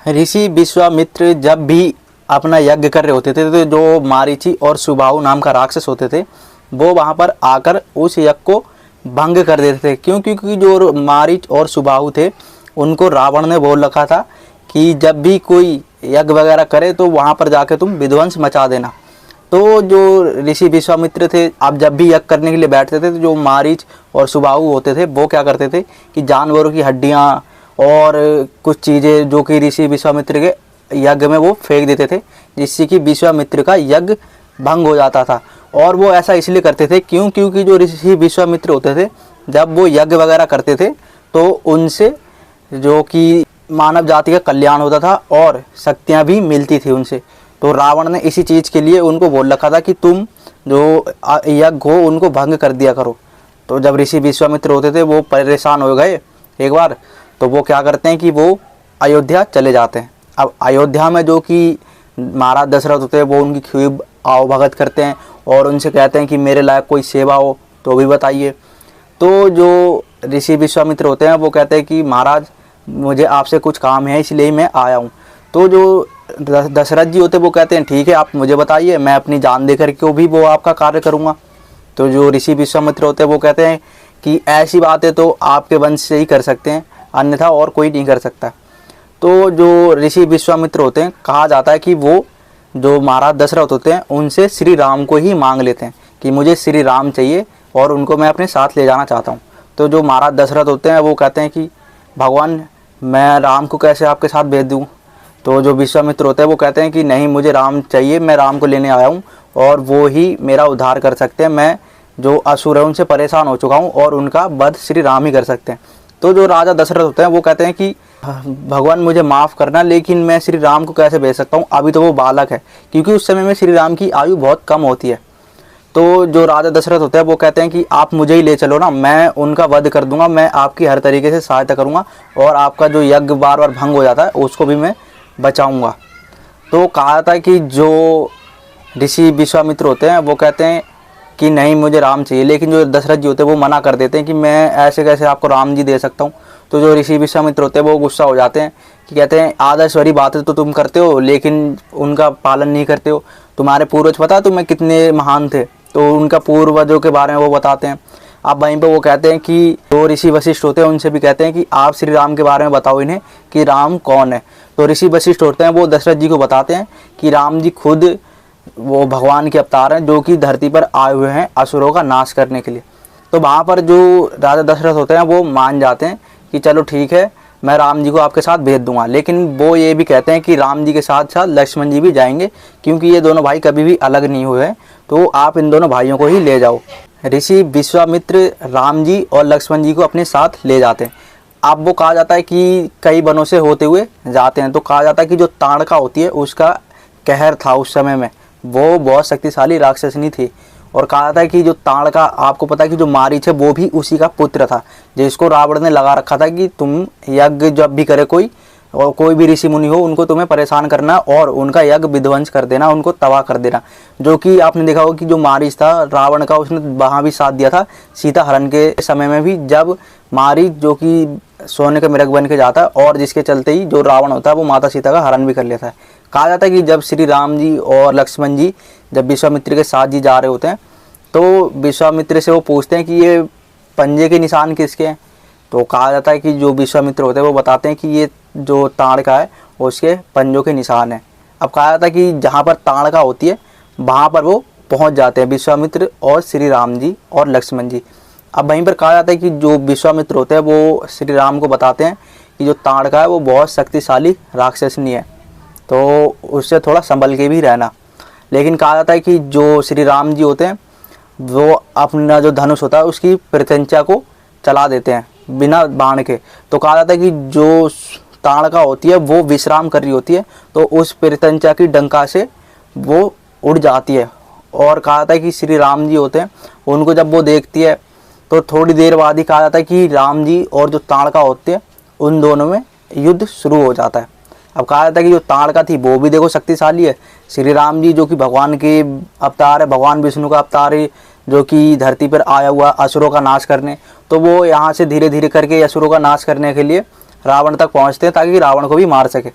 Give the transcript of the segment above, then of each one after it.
ऋषि विश्वामित्र जब भी अपना यज्ञ कर रहे होते थे तो जो मारीची और सुबाहु नाम का राक्षस होते थे वो वहाँ पर आकर उस यज्ञ को भंग कर देते थे। क्यों? क्योंकि जो मारीच और सुबाहु थे उनको रावण ने बोल रखा था कि जब भी कोई यज्ञ वगैरह करे तो वहाँ पर जाके तुम विध्वंस मचा देना। तो जो ऋषि विश्वामित्र थे अब जब भी यज्ञ करने के लिए बैठते थे तो जो मारीच और सुबाहु होते थे वो क्या करते थे कि जानवरों की हड्डियाँ और कुछ चीज़ें जो कि ऋषि विश्वामित्र के यज्ञ में वो फेंक देते थे, जिससे कि विश्वामित्र का यज्ञ भंग हो जाता था। और वो ऐसा इसलिए करते थे क्योंकि जो ऋषि विश्वामित्र होते थे जब वो यज्ञ वगैरह करते थे तो उनसे जो कि मानव जाति का कल्याण होता था और शक्तियाँ भी मिलती थी उनसे। तो रावण ने इसी चीज़ के लिए उनको बोल रखा था कि तुम जो यज्ञ हो उनको भंग कर दिया करो। तो जब ऋषि विश्वामित्र होते थे वो परेशान हो गए एक बार, तो वो क्या करते हैं कि वो अयोध्या चले जाते हैं। अब अयोध्या में जो कि महाराज दशरथ होते हैं वो उनकी खूब आवभगत करते हैं और उनसे कहते हैं कि मेरे लायक कोई सेवा हो तो भी बताइए। तो जो ऋषि विश्वामित्र होते हैं वो कहते हैं कि महाराज मुझे आपसे कुछ काम है इसलिए मैं आया हूँ। तो जो दशरथ जी होते हैं वो कहते हैं ठीक है आप मुझे बताइए, मैं अपनी जान देकर के भी वो आपका कार्य करूँगा। तो जो ऋषि विश्वामित्र होते हैं वो कहते हैं कि ऐसी बातें तो आपके वंश से ही कर सकते हैं, अन्यथा और कोई नहीं कर सकता। तो जो ऋषि विश्वामित्र होते हैं कहा जाता है कि वो जो महाराज दशरथ होते हैं उनसे श्री राम को ही मांग लेते हैं कि मुझे श्री राम चाहिए और उनको मैं अपने साथ ले जाना चाहता हूँ। तो जो महाराज दशरथ होते हैं वो कहते हैं कि भगवान मैं राम को कैसे आपके साथ भेज दूँ। तो जो विश्वामित्र होते हैं वो कहते हैं कि नहीं मुझे राम चाहिए, मैं राम को लेने आया हूँ और वो ही मेरा उद्धार कर सकते हैं। मैं जो असुर है उनसे परेशान हो चुका हूँ और उनका वध श्री राम ही कर सकते हैं। तो जो राजा दशरथ होते हैं वो कहते हैं कि भगवान मुझे माफ़ करना लेकिन मैं श्री राम को कैसे भेज सकता हूँ, अभी तो वो बालक है, क्योंकि उस समय में श्री राम की आयु बहुत कम होती है। तो जो राजा दशरथ होते हैं वो कहते हैं कि आप मुझे ही ले चलो ना, मैं उनका वध कर दूंगा, मैं आपकी हर तरीके से सहायता करूंगा और आपका जो यज्ञ बार बार भंग हो जाता है उसको भी मैं बचाऊंगा। तो कहा था कि जो ऋषि विश्वामित्र होते हैं वो कहते हैं कि नहीं मुझे राम चाहिए, लेकिन जो दशरथ जी होते हैं वो मना कर देते हैं कि मैं ऐसे कैसे आपको राम जी दे सकता हूँ। तो जो ऋषि विश्वामित्र होते हैं वो गुस्सा हो जाते हैं कि कहते हैं आदर्शवारी बातें तो तुम करते हो लेकिन उनका पालन नहीं करते हो। तुम्हारे पूर्वज पता है तुम्हें कितने महान थे, तो उनका पूर्वजों के बारे में वो बताते हैं। अब वहीं पर वो कहते हैं कि जो ऋषि वशिष्ठ होते हैं उनसे भी कहते हैं कि आप श्री राम के बारे में बताओ इन्हें कि राम कौन है। तो ऋषि वशिष्ठ होते हैं वो दशरथ जी को बताते हैं कि राम जी खुद वो भगवान के अवतार हैं जो कि धरती पर आए हुए हैं असुरों का नाश करने के लिए। तो वहाँ पर जो राजा दशरथ होते हैं वो मान जाते हैं कि चलो ठीक है मैं राम जी को आपके साथ भेज दूंगा, लेकिन वो ये भी कहते हैं कि राम जी के साथ साथ लक्ष्मण जी भी जाएंगे क्योंकि ये दोनों भाई कभी भी अलग नहीं हुए हैं, तो आप इन दोनों भाइयों को ही ले जाओ। ऋषि विश्वामित्र राम जी और लक्ष्मण जी को अपने साथ ले जाते हैं। अब वो कहा जाता है कि कई वनों से होते हुए जाते हैं, तो कहा जाता है कि जो ताड़का होती है उसका कहर था उस समय में, वो बहुत शक्तिशाली राक्षसनी थी। और कहा था कि जो ताड़का आपको पता है कि जो मारीच है वो भी उसी का पुत्र था, जिसको रावण ने लगा रखा था कि तुम यज्ञ जब भी करे कोई और कोई भी ऋषि मुनि हो उनको तुम्हें परेशान करना और उनका यज्ञ विध्वंस कर देना, उनको तबाह कर देना। जो कि आपने देखा होगा कि जो मारीच था रावण का उसने वहाँ भी साथ दिया था सीता हरण के समय में भी, जब मारीच जो कि सोने का मृग बन के जाता है और जिसके चलते ही जो रावण होता है वो माता सीता का हरण भी कर लेता है। कहा जाता है कि जब श्री राम जी और लक्ष्मण जी जब विश्वामित्र के साथ जी जा रहे होते हैं तो विश्वामित्र से वो पूछते हैं कि ये पंजे के निशान किसके हैं। तो कहा जाता है कि जो विश्वामित्र होते हैं वो बताते हैं कि ये जो ताड़का है उसके पंजों के निशान हैं। अब कहा जाता है कि जहाँ पर ताड़का होती है वहाँ पर वो पहुँच जाते हैं विश्वामित्र और श्री राम जी और लक्ष्मण जी। अब वहीं पर कहा जाता है कि जो विश्वामित्र होते हैं वो श्री राम को बताते हैं कि जो ताड़का है वो बहुत शक्तिशाली राक्षसनी है, तो उससे थोड़ा संभल के भी रहना। लेकिन कहा जाता है कि जो श्री राम जी होते हैं वो अपना जो धनुष होता है उसकी प्रत्यंचा को चला देते हैं बिना बाण के। तो कहा जाता है कि जो ताड़का होती है वो विश्राम कर रही होती है तो उस प्रत्यंचा की डंका से वो उड़ जाती है। और कहा जाता है कि श्री राम जी होते हैं उनको जब वो देखती है तो थोड़ी देर बाद ही कहा जाता है कि राम जी और जो ताड़का होते हैं उन दोनों में युद्ध शुरू हो जाता है। अब कहा जाता है कि जो ताड़का थी वो भी देखो शक्तिशाली है, श्री राम जी जो कि भगवान के अवतार है, भगवान विष्णु का अवतार है जो कि धरती पर आया हुआ असुरों का नाश करने, तो वो यहाँ से धीरे धीरे करके असुरों का नाश करने के लिए रावण तक पहुँचते हैं ताकि रावण को भी मार सके।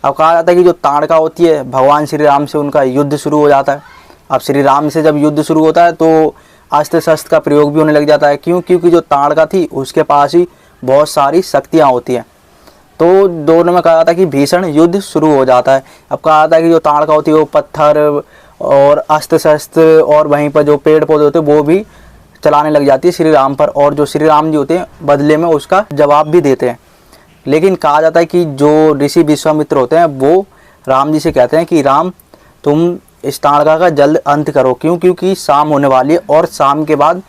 अब कहा जाता है कि जो ताड़का होती है, भगवान श्री राम से उनका युद्ध शुरू हो जाता है। अब श्री राम से जब युद्ध शुरू होता है तो अस्त्र शस्त्र का प्रयोग भी होने लग जाता है। क्यों? क्योंकि जो ताड़का थी उसके पास ही बहुत सारी शक्तियाँ होती हैं। तो दोनों में कहा जाता है कि भीषण युद्ध शुरू हो जाता है। अब कहा जाता है कि जो ताड़का होती है वो पत्थर और अस्त्र शस्त्र और वहीं पर जो पेड़ पौधे होते हैं वो भी चलाने लग जाती है श्री राम पर, और जो श्री राम जी होते हैं बदले में उसका जवाब भी देते हैं। लेकिन कहा जाता है कि जो ऋषि विश्वामित्र होते हैं वो राम जी से कहते हैं कि राम, तुम इस ताड़का का जल्द अंत करो। क्यों? क्योंकि शाम होने वाली है और शाम के बाद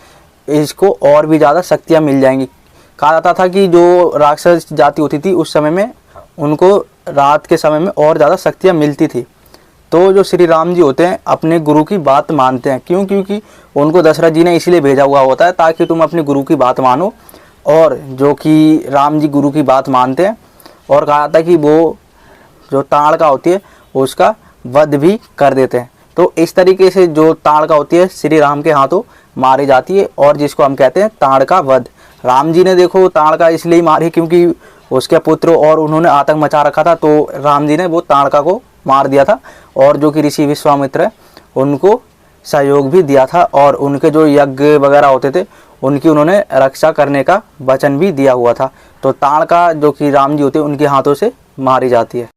इसको और भी ज़्यादा शक्तियाँ मिल जाएंगी। कहा जाता था कि जो राक्षस जाति होती थी उस समय में उनको रात के समय में और ज़्यादा शक्तियाँ मिलती थी। तो जो श्री राम जी होते हैं अपने गुरु की बात मानते हैं। क्यों? क्योंकि उनको दशरथ जी ने इसलिए भेजा हुआ होता है ताकि तुम अपने गुरु की बात मानो, और जो कि राम जी गुरु की बात मानते हैं। और कहा जाता है कि वो जो ताड़का होती है उसका वध भी कर देते हैं। तो इस तरीके से जो ताड़का होती है श्री राम के हाथों मारी जाती है, और जिसको हम कहते हैं ताड़का वध। राम जी ने देखो ताड़का इसलिए मारी क्योंकि उसके पुत्र और उन्होंने आतंक मचा रखा था, तो राम जी ने वो ताड़का को मार दिया था। और जो कि ऋषि विश्वामित्र है उनको सहयोग भी दिया था, और उनके जो यज्ञ वगैरह होते थे उनकी उन्होंने रक्षा करने का वचन भी दिया हुआ था। तो ताड़का जो कि राम जी होते हैं उनके हाथों से मारी जाती है।